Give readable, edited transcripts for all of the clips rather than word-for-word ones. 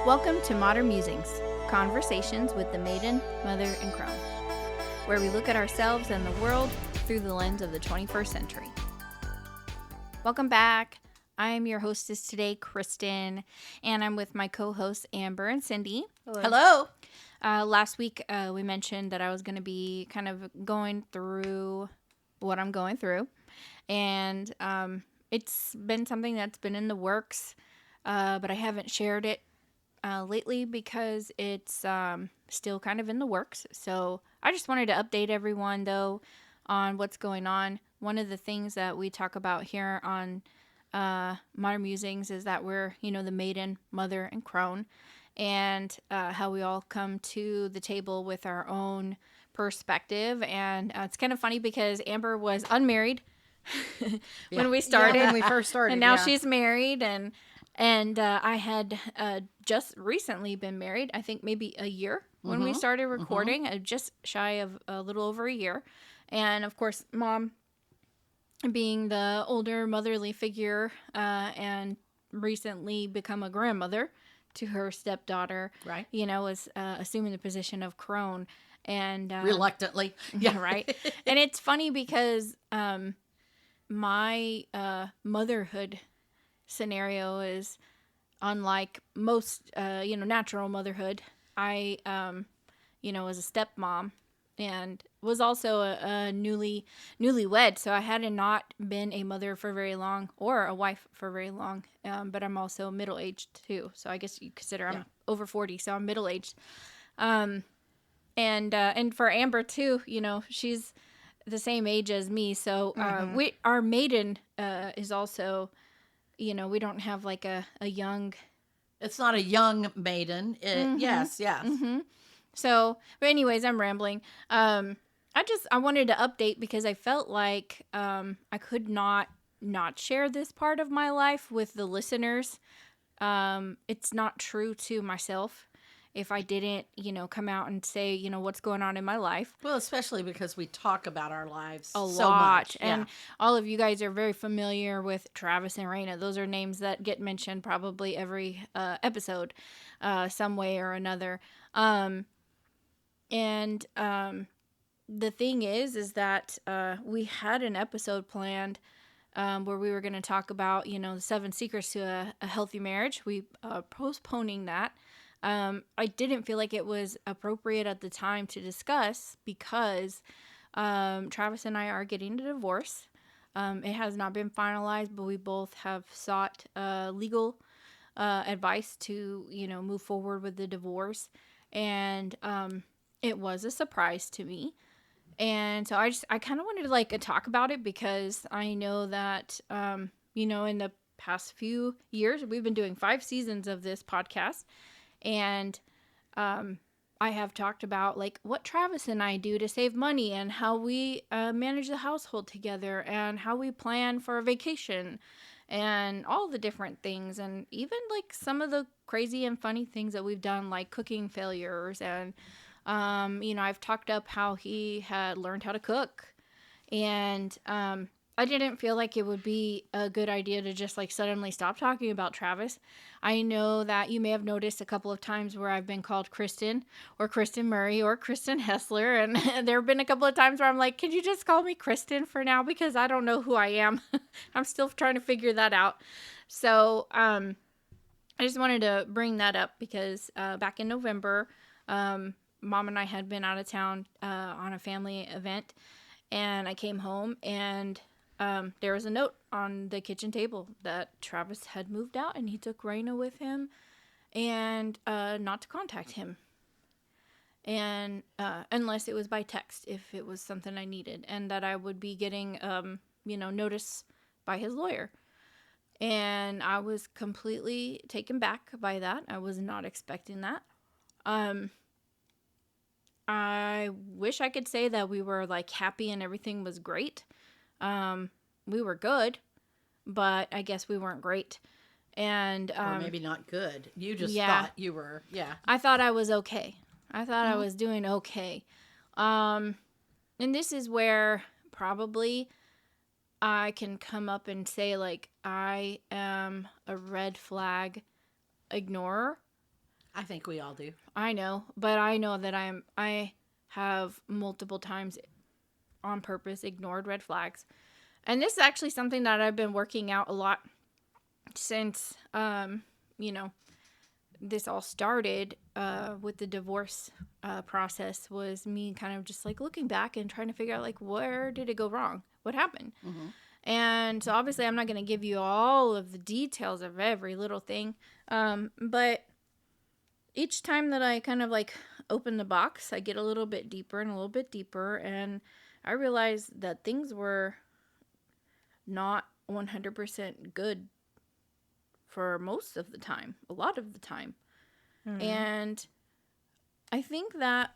Welcome to Modern Musings, conversations with the maiden, mother, and crone, where we look at ourselves and the world through the lens of the 21st century. Welcome back. I am your hostess today, Christen, and I'm with my co-hosts, Amber and Cindy. Hello. Last week, we mentioned that I was going to be kind of going through what I'm going through, and it's been something that's been in the works, but I haven't shared it lately because it's still kind of in the works. So I just wanted to update everyone, though, on what's going on. One of the things that we talk about here on Modern Musings is that we're, the maiden, mother, and crone, and how we all come to the table with our own perspective. And it's kind of funny because Amber was unmarried when we started. Yeah, when we first started. And now she's married, and I had just recently been married, I think maybe a year when we started recording, just shy of a little over a year. And, of course, Mom, being the older motherly figure and recently become a grandmother to her stepdaughter, right? Was assuming the position of crone. And reluctantly. Yeah, right. And it's funny because my motherhood scenario is unlike most, natural motherhood. I, was a stepmom and was also a newlywed. So I had not been a mother for very long or a wife for very long. But I'm also middle-aged too. So I guess you consider I'm over 40. So I'm middle-aged. And for Amber too, she's the same age as me. So our maiden is also, we don't have like a young. It's not a young maiden. Yes. So, but anyways, I'm rambling. I wanted to update because I felt like I could not share this part of my life with the listeners. It's not true to myself if I didn't, come out and say, what's going on in my life. Well, especially because we talk about our lives a so lot. Much. And all of you guys are very familiar with Travis and Raina. Those are names that get mentioned probably every episode, some way or another. The thing is that we had an episode planned where we were going to talk about, the 7 secrets to a healthy marriage. We postponing that. I didn't feel like it was appropriate at the time to discuss because Travis and I are getting a divorce. It has not been finalized, but we both have sought legal advice to, move forward with the divorce. And it was a surprise to me. And so I kind of wanted to talk about it because I know that, in the past few years, we've been doing 5 seasons of this podcast. And I have talked about what Travis and I do to save money and how we manage the household together and how we plan for a vacation and all the different things. And even some of the crazy and funny things that we've done, like cooking failures. And, I've talked up how he had learned how to cook. And I didn't feel like it would be a good idea to just suddenly stop talking about Travis. I know that you may have noticed a couple of times where I've been called Christen or Kristen Murray or Kristen Hessler. And there have been a couple of times where I'm like, can you just call me Christen for now? Because I don't know who I am. I'm still trying to figure that out. So I just wanted to bring that up because back in November, Mom and I had been out of town on a family event. And I came home and there was a note on the kitchen table that Travis had moved out and he took Raina with him and not to contact him. And unless it was by text, if it was something I needed, and that I would be getting, notice by his lawyer. And I was completely taken back by that. I was not expecting that. I wish I could say that we were happy and everything was great. We were good, but I guess we weren't great. And or maybe not good. You just thought you were, I thought I was okay. I thought I was doing okay. And this is where probably I can come up and say I am a red flag ignorer. I think we all do. I know, but I know that I have multiple times on purpose ignored red flags. And this is actually something that I've been working out a lot since, you know, this all started with the divorce process, was me kind of just like looking back and trying to figure out, like, where did it go wrong? What happened? Mm-hmm. And so obviously I'm not going to give you all of the details of every little thing. But each time that I kind of like open the box, I get a little bit deeper and a little bit deeper. And I realized that things were not 100% good for most of the time, a lot of the time. Mm-hmm. And I think that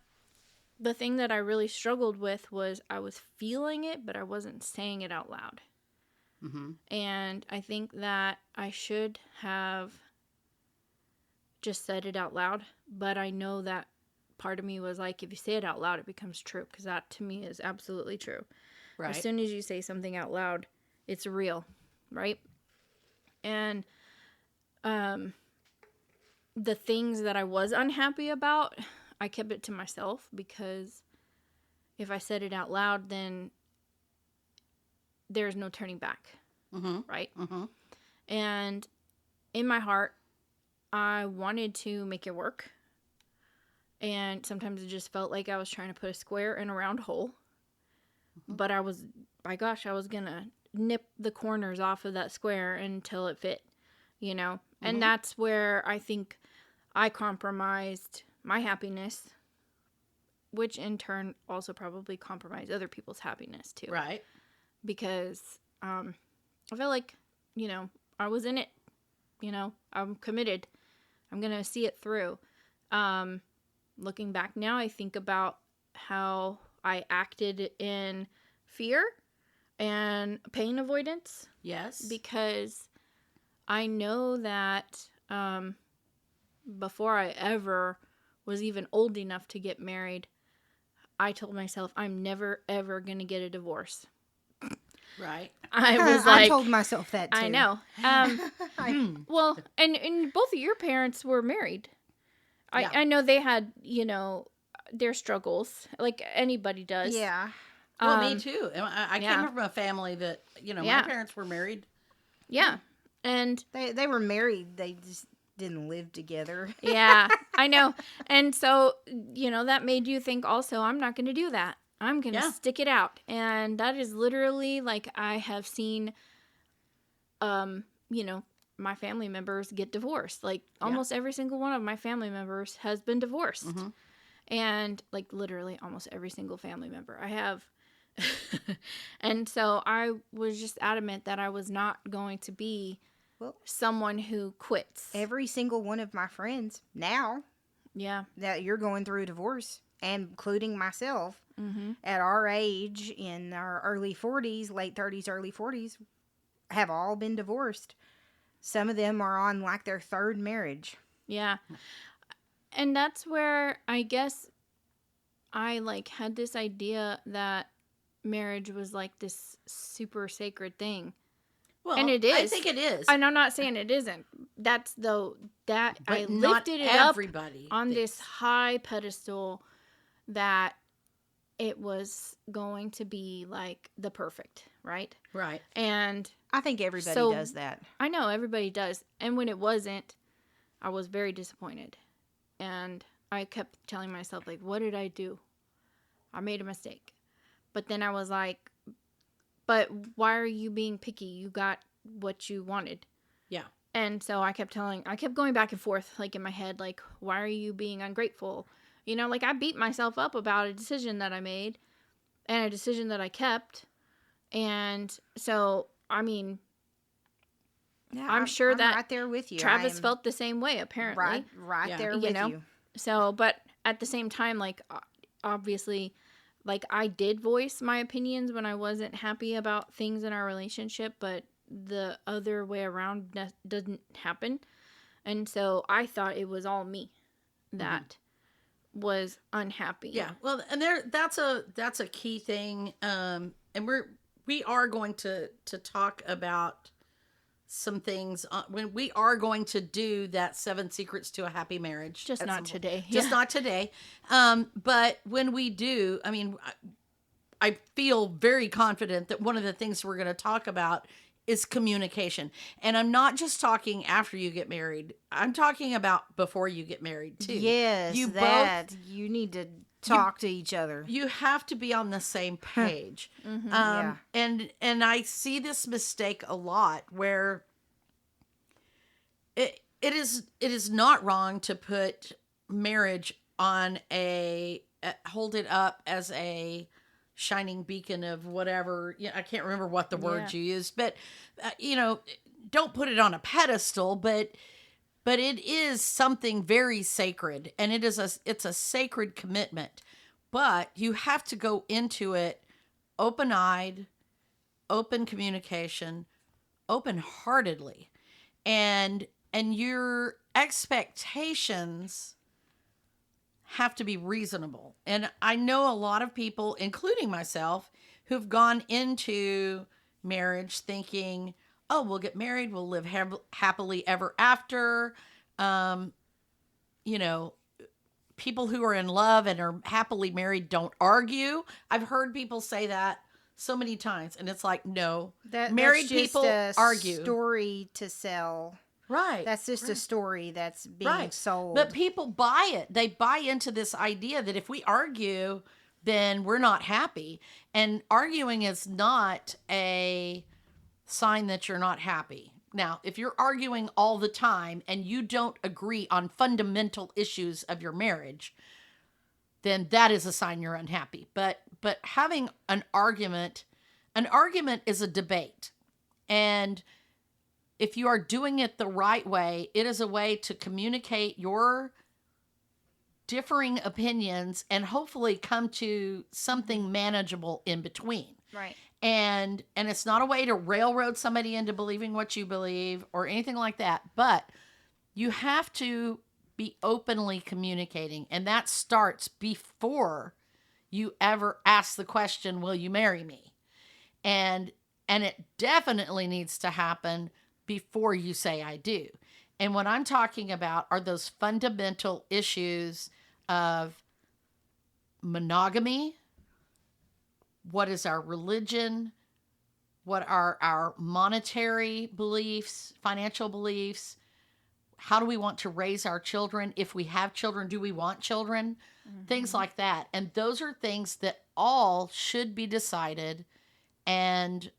the thing that I really struggled with was I was feeling it, but I wasn't saying it out loud. Mm-hmm. And I think that I should have just said it out loud, but I know that part of me was like, if you say it out loud, it becomes true, because that to me is absolutely true. Right. As soon as you say something out loud, it's real, right? And the things that I was unhappy about, I kept it to myself, because if I said it out loud, then there's no turning back, mm-hmm. right? Mm-hmm. And in my heart, I wanted to make it work. And sometimes it just felt like I was trying to put a square in a round hole. Mm-hmm. But I was going to nip the corners off of that square until it fit, you know? Mm-hmm. And that's where I think I compromised my happiness, which in turn also probably compromised other people's happiness too. Right. Because I felt like, you know, I was in it. You know, I'm committed. I'm going to see it through. Looking back now, I think about how I acted in fear and pain avoidance. Yes. Because I know that before I ever was even old enough to get married, I told myself I'm never, ever going to get a divorce. Right. I was like, I told myself that too. I know. Well, and both of your parents were married. Yeah. I know they had, you know, their struggles, like anybody does. Yeah. Well, me too. I came from a family that, you know, my parents were married. Yeah. And they were married. They just didn't live together. Yeah, I know. And so, you know, that made you think also, I'm not going to do that. I'm going to stick it out. And that is literally, like, I have seen, you know, my family members get divorced. Like, almost every single one of my family members has been divorced. Mm-hmm. And, like, literally almost every single family member I have. And so I was just adamant that I was not going to be someone who quits. Every single one of my friends now, that you're going through a divorce, including myself, at our age, in our early 40s, late 30s, early 40s, have all been divorced. Some of them are on like their third marriage. Yeah. And that's where I guess I like had this idea that marriage was like this super sacred thing. Well, and it is. I think it is. And I'm not saying it isn't. That's that but I lifted it up on thinks. this high pedestal that it was going to be like the perfect, right? Right. And I think everybody does that. I know everybody does. And when it wasn't, I was very disappointed. And I kept telling myself, like, what did I do? I made a mistake. But then I was like, but why are you being picky? You got what you wanted. Yeah. And so I kept going back and forth, like, in my head, like, why are you being ungrateful? You know, like, I beat myself up about a decision that I made and a decision that I kept. And so, I mean, I'm sure that right there with you. Travis felt the same way, apparently. Right there with you. So, but at the same time, like, obviously, like, I did voice my opinions when I wasn't happy about things in our relationship, but the other way around doesn't happen. And so I thought it was all me that was unhappy. Yeah. Well, and that's a key thing. And we are going to talk about some things when we are going to do that 7 Secrets to a Happy Marriage. Just not today. Just not today. But when we do, I mean, I feel very confident that one of the things we're going to talk about is communication. And I'm not just talking after you get married. I'm talking about before you get married too. Yes, you need to talk to each other. You have to be on the same page. And I see this mistake a lot where it is not wrong to put marriage on hold it up as a shining beacon of whatever. I can't remember what the word you used, but don't put it on a pedestal, but it is something very sacred, and it's a sacred commitment. But you have to go into it open-eyed, open communication, open-heartedly, and your expectations have to be reasonable. And I know a lot of people, including myself, who've gone into marriage thinking, oh, we'll get married, we'll live happily ever after. People who are in love and are happily married don't argue. I've heard people say that so many times, and it's like, no, married people argue. Story to sell. Right. That's just a story that's being sold. But people buy it. They buy into this idea that if we argue, then we're not happy. And arguing is not a sign that you're not happy. Now, if you're arguing all the time and you don't agree on fundamental issues of your marriage, then that is a sign you're unhappy. But having an argument is a debate. And if you are doing it the right way, it is a way to communicate your differing opinions and hopefully come to something manageable in between. Right. And it's not a way to railroad somebody into believing what you believe or anything like that. But you have to be openly communicating. And that starts before you ever ask the question, will you marry me? And it definitely needs to happen before you say I do. And what I'm talking about are those fundamental issues of monogamy. What is our religion? What are our monetary beliefs, financial beliefs? How do we want to raise our children? If we have children, do we want children? Mm-hmm. Things like that. And those are things that all should be decided and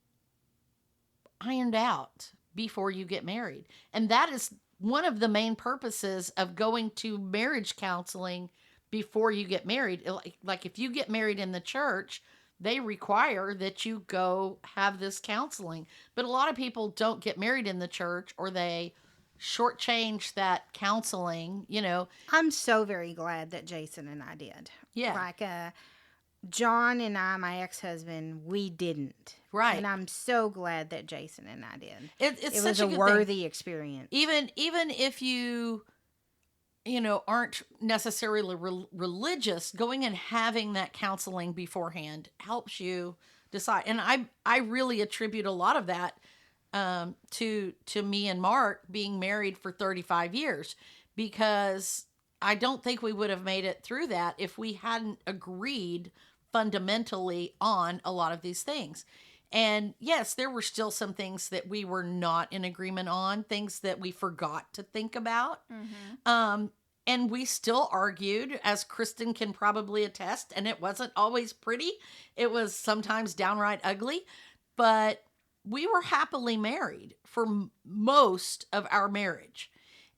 ironed out before you get married. And that is one of the main purposes of going to marriage counseling before you get married. Like if you get married in the church, they require that you go have this counseling. But a lot of people don't get married in the church, or they shortchange that counseling, I'm so very glad that Jason and I did. Yeah. Like, John and I, my ex-husband, we didn't. Right. And I'm so glad that Jason and I did. It was a worthy experience. Even if you aren't necessarily religious, going and having that counseling beforehand helps you decide. And I really attribute a lot of that to me and Mark being married for 35 years, because I don't think we would have made it through that if we hadn't agreed fundamentally on a lot of these things. And yes, there were still some things that we were not in agreement on, things that we forgot to think about. Mm-hmm. And we still argued, as Christen can probably attest, and it wasn't always pretty. It was sometimes downright ugly, but we were happily married for most of our marriage.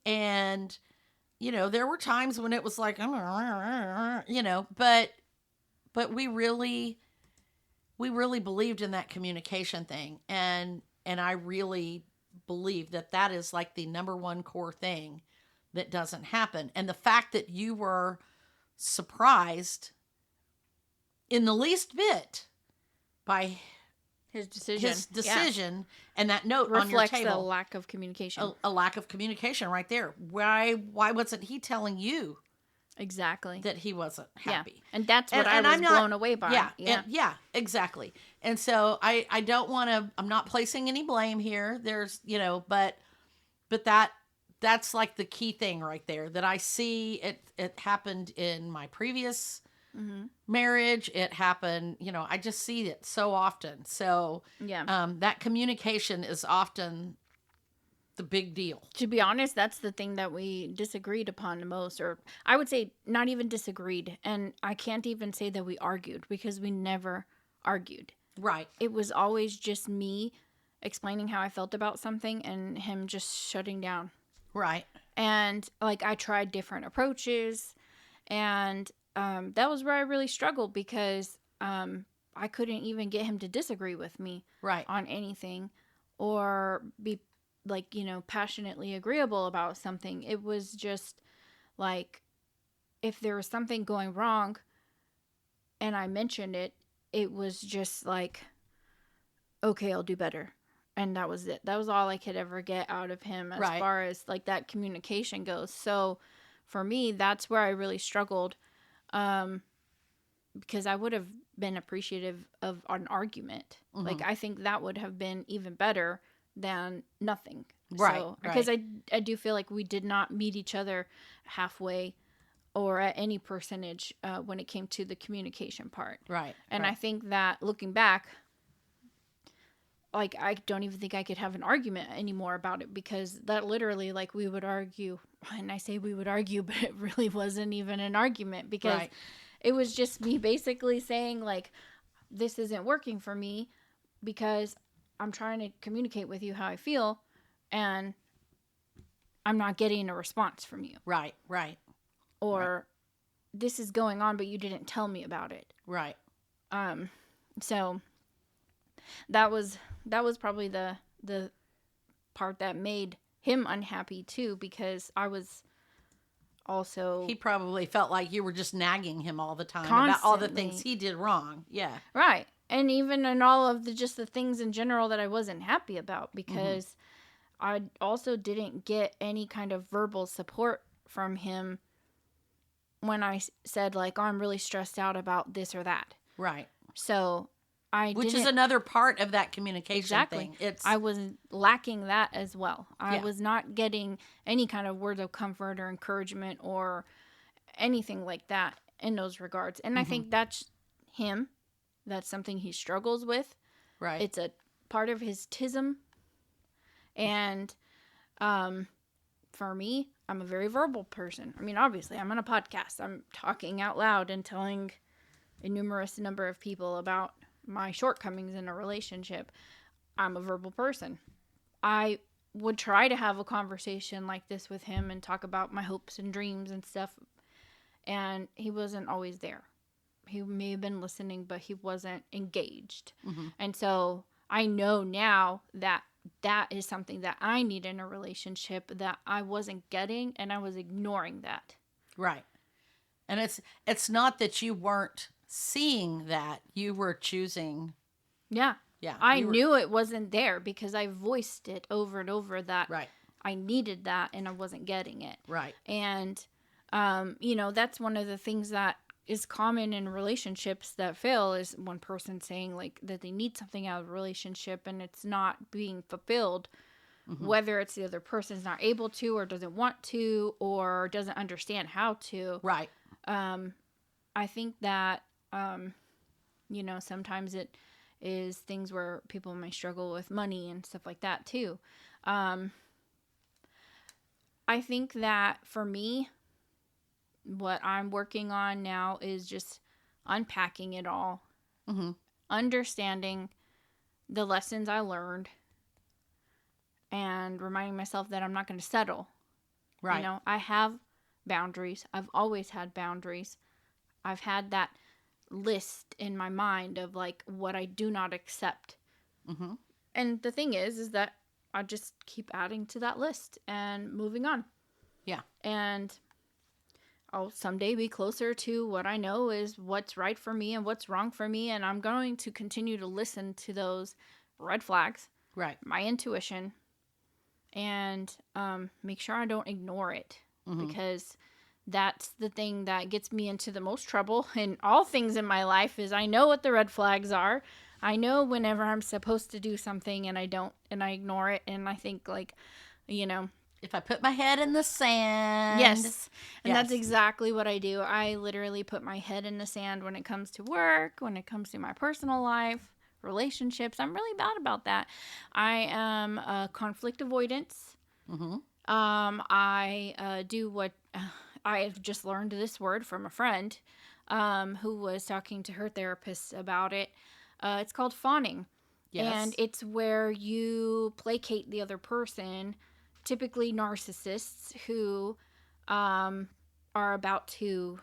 And, there were times when it was like, but we really believed in that communication thing. And I really believe that is like the number one core thing that doesn't happen. And the fact that you were surprised in the least bit by his decision and that note on your table reflects a lack of communication. A lack of communication right there. Why wasn't he telling you Exactly. that he wasn't happy. Yeah. And that's what I was blown away by. Yeah, exactly. And so I don't want to, I'm not placing any blame here. There's, but that's like the key thing right there that I see. It happened in my previous marriage. It happened, I just see it so often. So that communication is often the big deal. To be honest, that's the thing that we disagreed upon the most, or I would say not even disagreed. And I can't even say that we argued, because we never argued. Right. It was always just me explaining how I felt about something and him just shutting down. Right. And like, I tried different approaches, and that was where I really struggled, because I couldn't even get him to disagree with me on anything, or be like, passionately agreeable about something. It was just like, if there was something going wrong and I mentioned it, it was just like, okay, I'll do better. And that was it. That was all I could ever get out of him as far as like that communication goes. So for me, that's where I really struggled, because I would have been appreciative of an argument. Like, I think that would have been even better than nothing. Right. So, because I do feel like we did not meet each other halfway or at any percentage when it came to the communication part. Right. And I think that looking back, like, I don't even think I could have an argument anymore about it, because that literally, like, we would argue, and I say we would argue, but it really wasn't even an argument, because it was just me basically saying, like, this isn't working for me because I'm trying to communicate with you how I feel, and I'm not getting a response from you. Right. Or this is going on, but you didn't tell me about it. Right. So that was probably the part that made him unhappy too, because I was also... He probably felt like you were just nagging him all the time constantly about all the things he did wrong. Yeah. Right. And even in all of just the things in general that I wasn't happy about, because I also didn't get any kind of verbal support from him when I said, like, oh, I'm really stressed out about this or that. Right. So which is another part of that communication thing. I was lacking that as well. I was not getting any kind of words of comfort or encouragement or anything like that in those regards. And I think that's him. That's something he struggles with. Right. It's a part of his tism. And for me, I'm a very verbal person. I mean, obviously, I'm on a podcast. I'm talking out loud and telling a numerous number of people about my shortcomings in a relationship. I'm a verbal person. I would try to have a conversation like this with him and talk about my hopes and dreams and stuff. And he wasn't always there. He may have been listening, but he wasn't engaged. And so I know now that that is something that I need in a relationship that I wasn't getting, and I was ignoring that. Right. And it's not that you weren't seeing that, you were choosing. Yeah. I knew it wasn't there because I voiced it over and over that I needed that and I wasn't getting it. Right. And, that's one of the things that is common in relationships that fail, is one person saying like that they need something out of a relationship and it's not being fulfilled, whether it's the other person's not able to or doesn't want to or doesn't understand how to. Right. I think that, sometimes it is things where people may struggle with money and stuff like that too. I think that for me, what I'm working on now is just unpacking it all, understanding the lessons I learned, and reminding myself that I'm not going to settle. Right. I have boundaries. I've always had boundaries. I've had that list in my mind of like what I do not accept. And the thing is that I just keep adding to that list and moving on. Yeah. And I'll someday be closer to what I know is what's right for me and what's wrong for me. And I'm going to continue to listen to those red flags, right, my intuition, and make sure I don't ignore it, because that's the thing that gets me into the most trouble in all things in my life is I know what the red flags are. I know whenever I'm supposed to do something and I don't, and I ignore it, and I think like, if I put my head in the sand. Yes. And that's exactly what I do. I literally put my head in the sand when it comes to work, when it comes to my personal life, relationships. I'm really bad about that. I am a conflict avoidance. Mm-hmm. I do what I've just learned this word from a friend who was talking to her therapist about it. It's called fawning. Yes. And it's where you placate the other person, typically narcissists who are about to,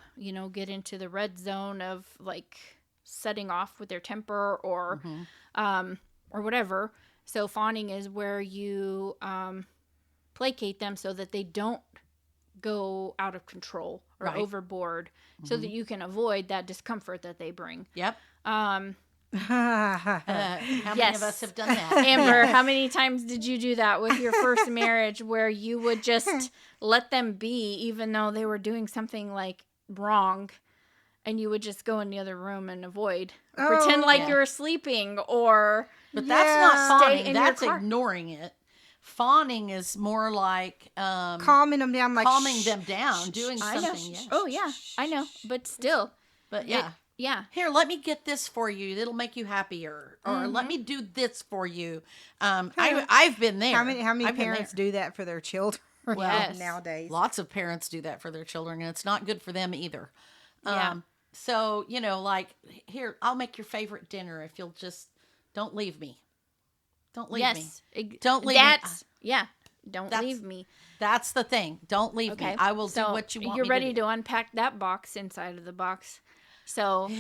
get into the red zone of like setting off with their temper or whatever. So fawning is where you placate them so that they don't go out of control or overboard, so that you can avoid that discomfort that they bring. Yep. How many of us have done that? Amber, how many times did you do that with your first marriage where you would just let them be even though they were doing something like wrong, and you would just go in the other room and avoid, pretend like you were sleeping, or but that's not fawning, that's ignoring it. Fawning is more like calming them down, doing something. Yes. Oh yeah, I know, but still. But yeah. Yeah. Here, let me get this for you. It'll make you happier. Or let me do this for you. I've been there. How many parents do that for their children nowadays? Lots of parents do that for their children, and it's not good for them either. Yeah. So, like, here, I'll make your favorite dinner if you'll just don't leave me. Don't leave me. Don't leave me. Yeah. Don't leave me. That's the thing. Don't leave me. I will do what you want me to do. You're ready to unpack that box inside of the box. So,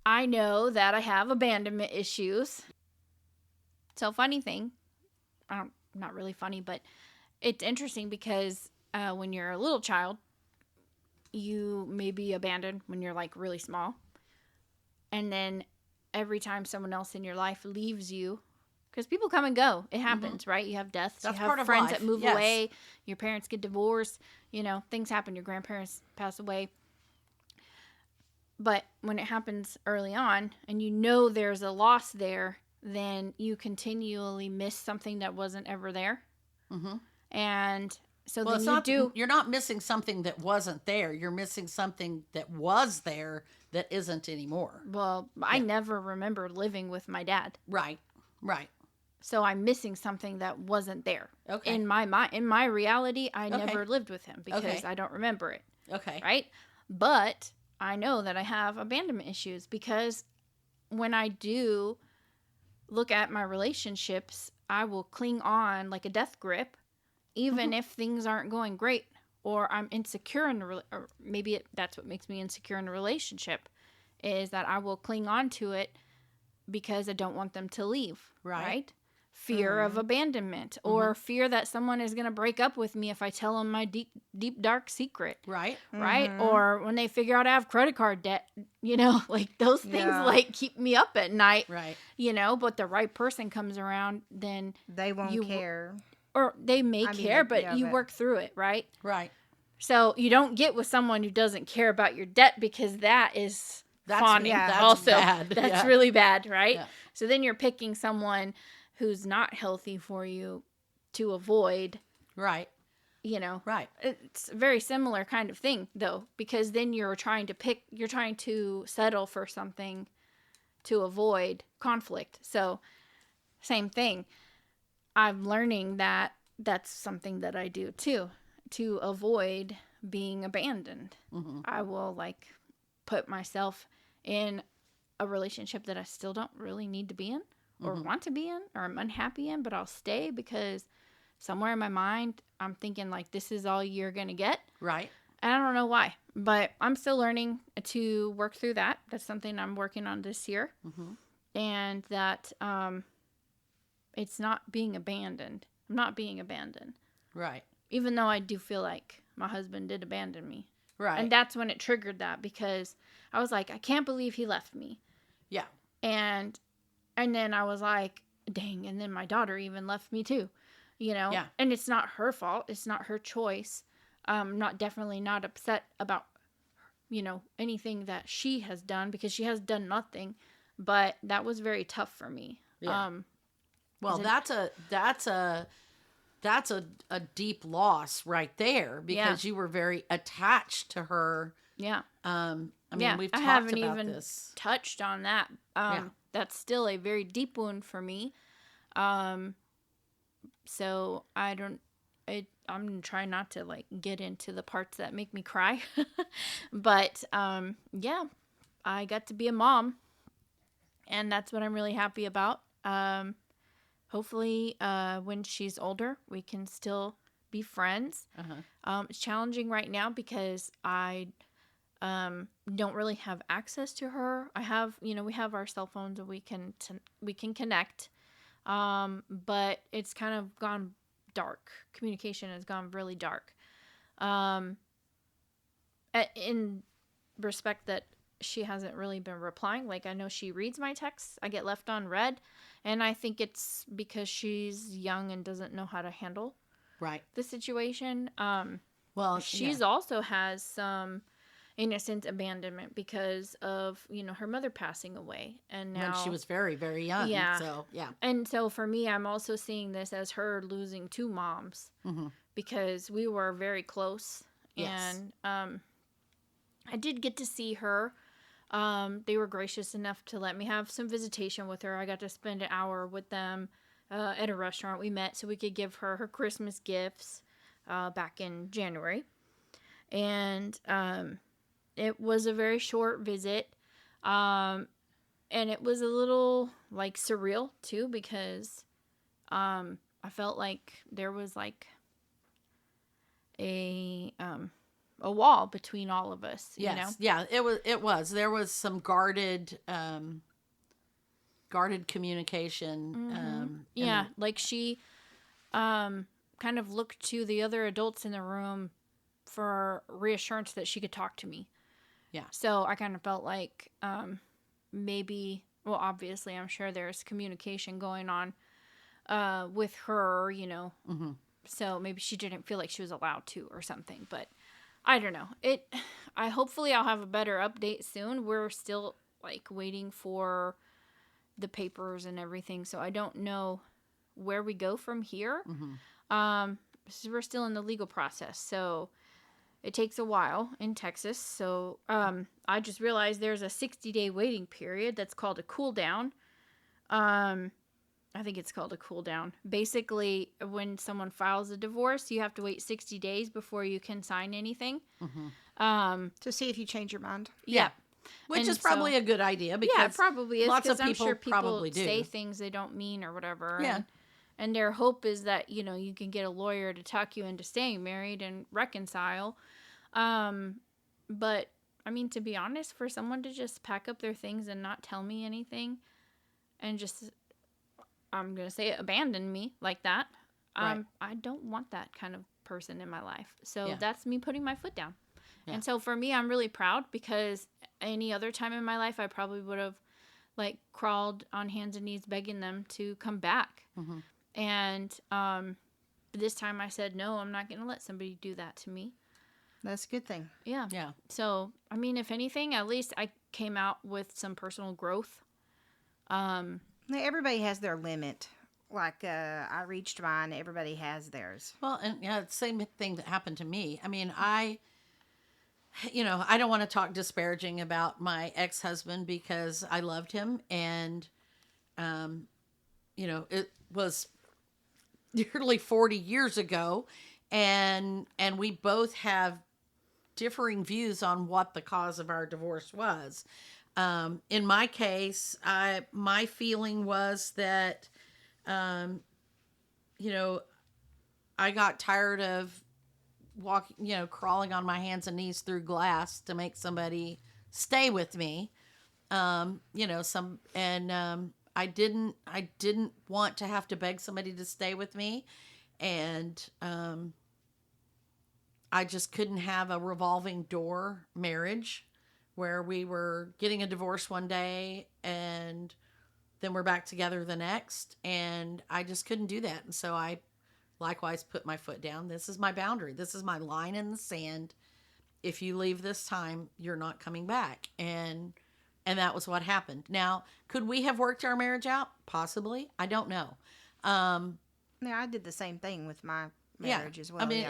I know that I have abandonment issues. So, funny thing, not really funny, but it's interesting because when you're a little child, you may be abandoned when you're like really small. And then every time someone else in your life leaves you, because people come and go, it happens, right? You have deaths, That's you have part of friends life. that move away, your parents get divorced, things happen, your grandparents pass away. But when it happens early on and there's a loss there, then you continually miss something that wasn't ever there. Mm-hmm. And so you're not missing something that wasn't there. You're missing something that was there that isn't anymore. Well, I never remember living with my dad. Right. So I'm missing something that wasn't there. Okay. In my mind, in my reality, I never lived with him because I don't remember it. Okay. Right? But I know that I have abandonment issues because when I do look at my relationships, I will cling on like a death grip, even if things aren't going great, or I'm insecure or maybe that's what makes me insecure in a relationship, is that I will cling on to it because I don't want them to leave. Right? Fear of abandonment, or fear that someone is going to break up with me if I tell them my deep, deep, dark secret. Right? Or when they figure out I have credit card debt, like those things like keep me up at night. Right. But the right person comes around, then they won't care. Or they may care, but you work through it, right? Right. So you don't get with someone who doesn't care about your debt, because that's fawning. That's also bad. That's really bad, right? Yeah. So then you're picking someone who's not healthy for you to avoid. Right. Right. It's a very similar kind of thing, though, because then you're trying to settle for something to avoid conflict. So same thing. I'm learning that that's something that I do too, to avoid being abandoned. Mm-hmm. I will put myself in a relationship that I still don't really need to be in or want to be in, or I'm unhappy in, but I'll stay because somewhere in my mind, I'm thinking this is all you're going to get. Right. And I don't know why, but I'm still learning to work through that. That's something I'm working on this year. Mm-hmm. And that, it's not being abandoned. I'm not being abandoned. Right. Even though I do feel like my husband did abandon me. Right. And that's when it triggered that, because I was like, I can't believe he left me. Yeah. And then I was like, dang. And then my daughter even left me too, Yeah. And it's not her fault. It's not her choice. definitely not upset about, anything that she has done, because she has done nothing, but that was very tough for me. Yeah. Well, that's a deep loss right there, because you were very attached to her. Yeah. We've I talked haven't about even this. touched on that. That's still a very deep wound for me. So I'm gonna try not to get into the parts that make me cry. But yeah, I got to be a mom, and that's what I'm really happy about. Hopefully, when she's older, we can still be friends. It's challenging right now because I don't really have access to her. I have, we have our cell phones and we can connect. But it's kind of gone dark. Communication has gone really dark. In respect that she hasn't really been replying. Like, I know she reads my texts. I get left on read, and I think it's because she's young and doesn't know how to handle the situation. Well, she's also has some innocent abandonment because of her mother passing away, and now when she was very, very young. And so for me, I'm also seeing this as her losing two moms, because we were very close. And I did get to see her. They were gracious enough to let me have some visitation with her. I got to spend an hour with them at a restaurant. We met so we could give her her Christmas gifts back in January. And it was a very short visit. And it was a little surreal too, because I felt like there was a wall between all of us. Yes. Yeah, it was. There was some guarded communication. She kind of looked to the other adults in the room for reassurance that she could talk to me. Yeah. So I kind of felt like maybe, well, obviously I'm sure there's communication going on with her, So maybe she didn't feel like she was allowed to or something, but I don't know. Hopefully I'll have a better update soon. We're still waiting for the papers and everything, so I don't know where we go from here. We're still in the legal process, so it takes a while in Texas. So I just realized there's a 60-day waiting period that's called a cool down. I think it's called a cool down. Basically, when someone files a divorce, you have to wait 60 days before you can sign anything. To see if you change your mind. Yeah. Which is probably a good idea, because it probably is, lots of people, I'm sure people probably do say things they don't mean or whatever. Yeah. And their hope is that, you can get a lawyer to talk you into staying married and reconcile. But, to be honest, for someone to just pack up their things and not tell me anything and just, I'm going to say it, abandon me like that, I don't want that kind of person in my life. So that's me putting my foot down. Yeah. And so for me, I'm really proud, because any other time in my life, I probably would have crawled on hands and knees begging them to come back. And this time I said, no, I'm not going to let somebody do that to me. That's a good thing. Yeah. Yeah. So, if anything, at least I came out with some personal growth. Everybody has their limit. I reached mine. Everybody has theirs. Well, and it's the same thing that happened to me. I don't want to talk disparaging about my ex-husband, because I loved him, and, it was nearly 40 years ago, and we both have differing views on what the cause of our divorce was. In my case, my feeling was that, I got tired of crawling on my hands and knees through glass to make somebody stay with me. I didn't want to have to beg somebody to stay with me. And, I just couldn't have a revolving door marriage where we were getting a divorce one day and then we're back together the next. And I just couldn't do that. And so I likewise put my foot down. This is my boundary. This is my line in the sand. If you leave this time, you're not coming back. And that was what happened. Now, could we have worked our marriage out? Possibly. I don't know. Yeah, I did the same thing with my marriage as well. I mean,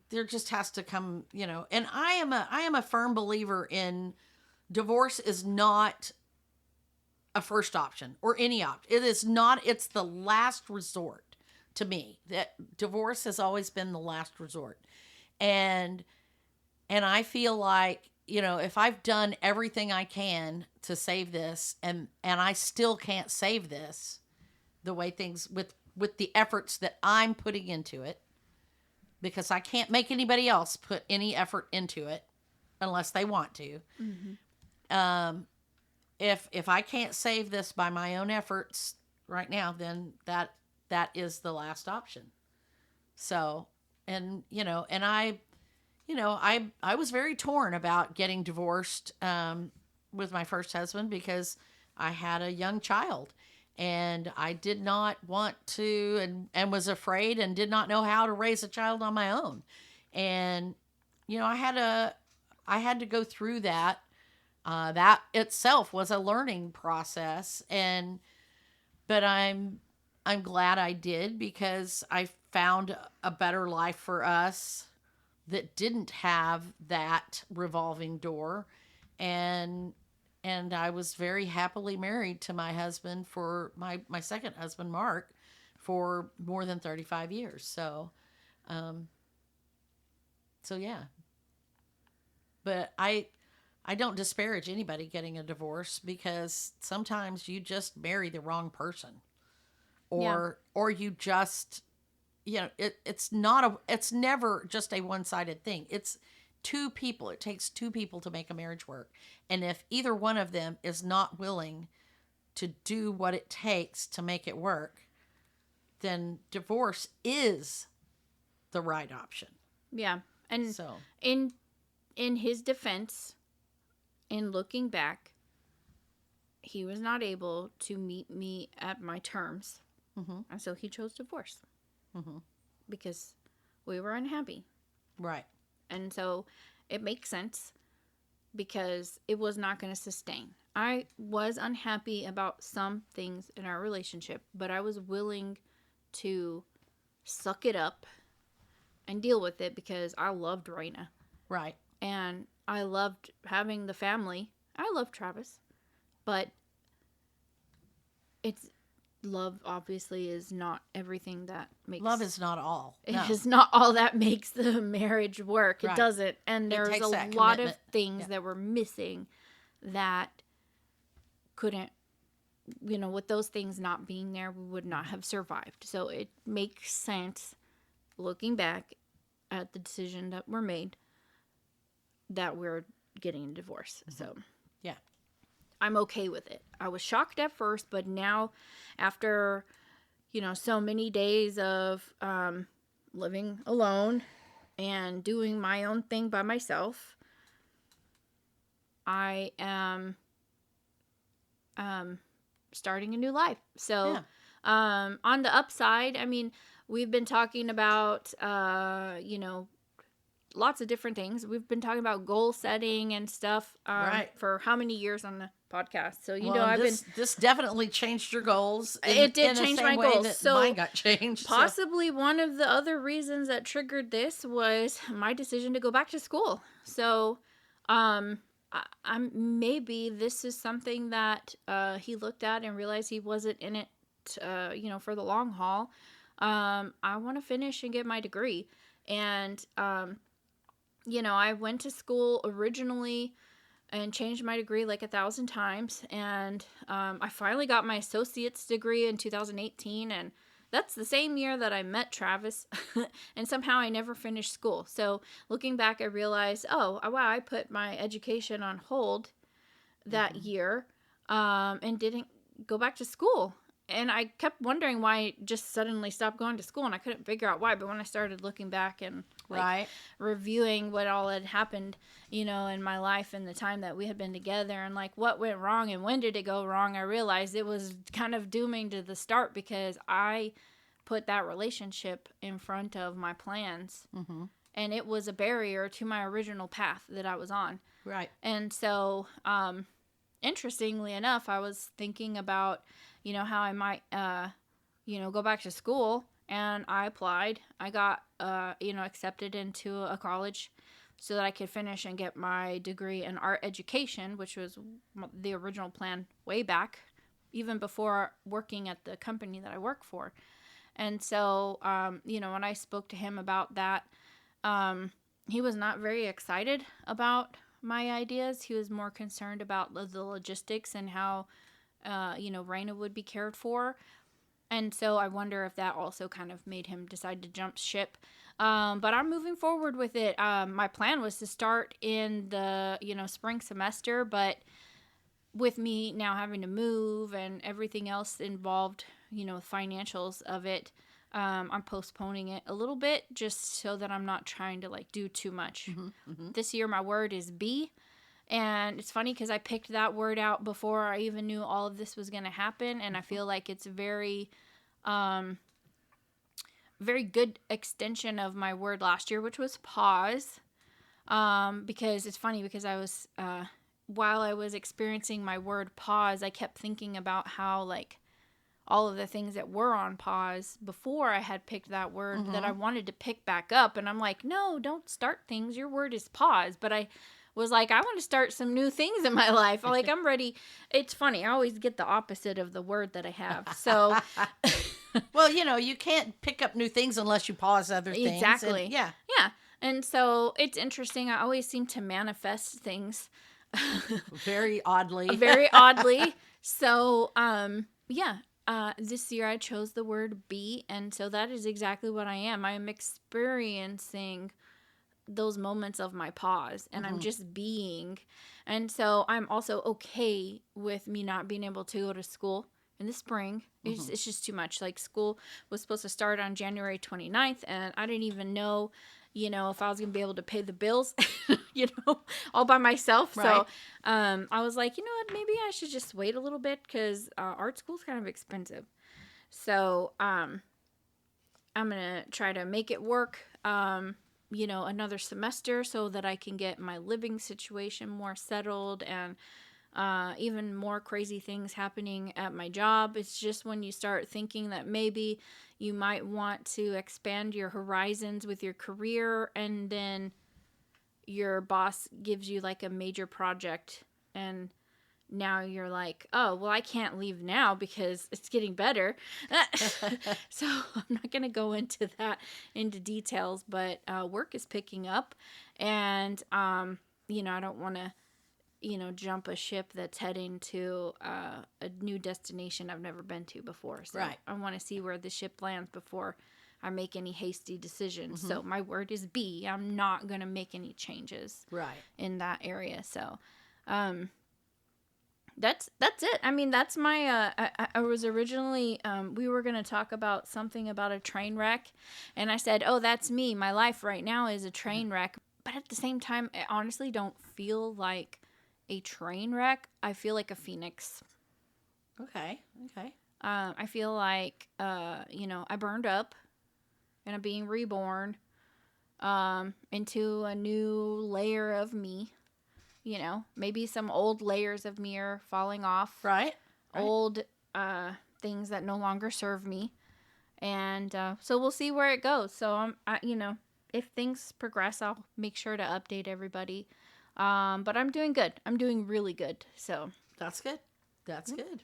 there just has to come, and I am a firm believer in divorce is not a first option or any option. It is not. It's the last resort to me. That divorce has always been the last resort. And I feel like, if I've done everything I can to save this and I still can't save this the way things with the efforts that I'm putting into it, because I can't make anybody else put any effort into it unless they want to. Mm-hmm. If I can't save this by my own efforts right now, then that is the last option. So, and I was very torn about getting divorced with my first husband because I had a young child and I did not want to and was afraid and did not know how to raise a child on my own. And, I had to go through that. That itself was a learning process. But I'm glad I did because I found a better life for us that didn't have that revolving door. And I was very happily married to my husband for my second husband, Mark, for more than 35 years. So yeah. But I don't disparage anybody getting a divorce because sometimes you just marry the wrong person or you just, it's never just a one-sided thing. It's two people. It takes two people to make a marriage work. And if either one of them is not willing to do what it takes to make it work, then divorce is the right option. Yeah. And so in his defense, in looking back, he was not able to meet me at my terms. Mm-hmm. And so he chose divorce. Mm-hmm. Because we were unhappy. Right. And so it makes sense because it was not going to sustain. I was unhappy about some things in our relationship, but I was willing to suck it up and deal with it because I loved Raina. Right. And I loved having the family. I love Travis, but love obviously is not everything that makes... Love is not all. No. It is not all that makes the marriage work. It doesn't. And there's a lot of things that were missing that couldn't, with those things not being there, we would not have survived. So it makes sense, looking back at the decision that were made, that we're getting a divorce. Mm-hmm. So, yeah. I'm okay with it. I was shocked at first, but now after, so many days of living alone and doing my own thing by myself, I am starting a new life. So on the upside, I mean, we've been talking about, lots of different things. We've been talking about goal setting and stuff for how many years on the podcast. So, this definitely changed your goals. It did change my goals. So mine got changed. Possibly one of the other reasons that triggered this was my decision to go back to school. So, maybe this is something that he looked at and realized he wasn't in it, for the long haul. I want to finish and get my degree. And, I went to school originally and changed my degree like 1,000 times. And I finally got my associate's degree in 2018. And that's the same year that I met Travis. And somehow I never finished school. So looking back, I realized, wow, I put my education on hold that year and didn't go back to school. And I kept wondering why I just suddenly stopped going to school, and I couldn't figure out why. But when I started looking back and reviewing what all had happened, in my life and the time that we had been together and what went wrong and when did it go wrong, I realized it was kind of dooming to the start because I put that relationship in front of my plans. Mm-hmm. And it was a barrier to my original path that I was on. Right. And so, interestingly enough, I was thinking about, how I might, go back to school. And I applied. I got, accepted into a college so that I could finish and get my degree in art education, which was the original plan way back, even before working at the company that I work for. And so, when I spoke to him about that, he was not very excited about my ideas. He was more concerned about the logistics and how, Raina would be cared for. And so I wonder if that also kind of made him decide to jump ship. But I'm moving forward with it. My plan was to start in the, spring semester, but with me now having to move and everything else involved, financials of it, I'm postponing it a little bit just so that I'm not trying to do too much. Mm-hmm. Mm-hmm. This year my word is be. And it's funny because I picked that word out before I even knew all of this was going to happen. And I feel like it's very, very good extension of my word last year, which was pause. Because it's funny because I was, while I was experiencing my word pause, I kept thinking about how all of the things that were on pause before I had picked that word Mm-hmm. that I wanted to pick back up. And I'm like, no, don't start things. Your word is pause. But I was like, I want to start some new things in my life. I'm ready. It's funny. I always get the opposite of the word that I have. So, well, you can't pick up new things unless you pause other things. Exactly. And, yeah. Yeah. And so it's interesting. I always seem to manifest things Very oddly. very oddly. So, yeah. This year I chose the word be. And so that is exactly what I am. I am experiencing those moments of my pause and Mm-hmm. I'm just being. And so I'm also okay with me not being able to go to school in the spring. Mm-hmm. It's just too much. School was supposed to start on January 29th and I didn't even know, if I was going to be able to pay the bills, all by myself. Right. So I was like, you know what, maybe I should just wait a little bit because art school is kind of expensive. So I'm going to try to make it work. Another semester so that I can get my living situation more settled and even more crazy things happening at my job. It's just when you start thinking that maybe you might want to expand your horizons with your career and then your boss gives you a major project and now you're like, oh, well, I can't leave now because it's getting better. So I'm not going to go into details, but work is picking up and, I don't want to, jump a ship that's heading to a new destination I've never been to before. So Right. I want to see where the ship lands before I make any hasty decisions. Mm-hmm. So my word is be. I'm not going to make any changes Right. in that area. So, that's it. I mean, that's my, I was originally, we were going to talk about something about a train wreck. And I said, oh, that's me. My life right now is a train wreck. But at the same time, I honestly don't feel like a train wreck. I feel like a phoenix. Okay. I feel like, I burned up and I'm being reborn, into a new layer of me. Maybe some old layers of me are falling off. Right. Old things that no longer serve me. And so we'll see where it goes. So, if things progress, I'll make sure to update everybody. But I'm doing good. I'm doing really good. So That's good. That's good.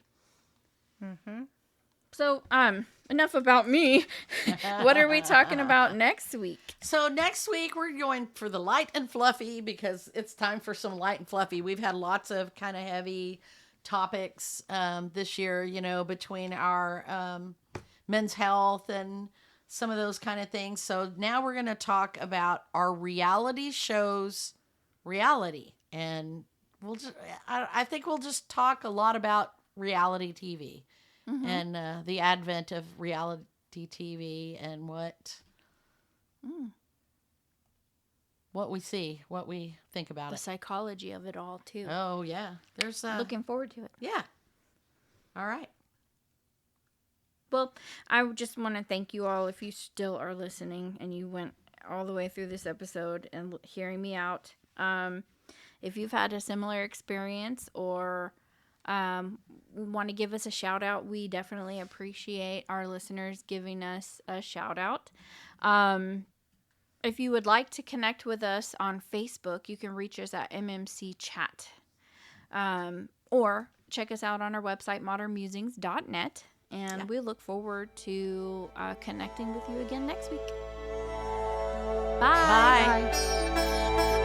Mm-hmm. So, enough about me. What are we talking about next week? So next week we're going for the light and fluffy because it's time for some light and fluffy. We've had lots of kind of heavy topics this year, between our men's health and some of those kind of things. So now we're going to talk about our reality shows reality. And I think we'll just talk a lot about reality TV. Mm-hmm. And the advent of reality TV and what we see, what we think about The it. psychology of it all, too. Oh, yeah. There's Looking forward to it. yeah. All right. Well, I just want to thank you all if you still are listening and you went all the way through this episode and hearing me out. If you've had a similar experience or want to give us a shout out, we definitely appreciate our listeners giving us a shout out. If you would like to connect with us on Facebook, you can reach us at MMC Chat. Or check us out on our website, modernmusings.net. And we look forward to connecting with you again next week. Bye. Bye.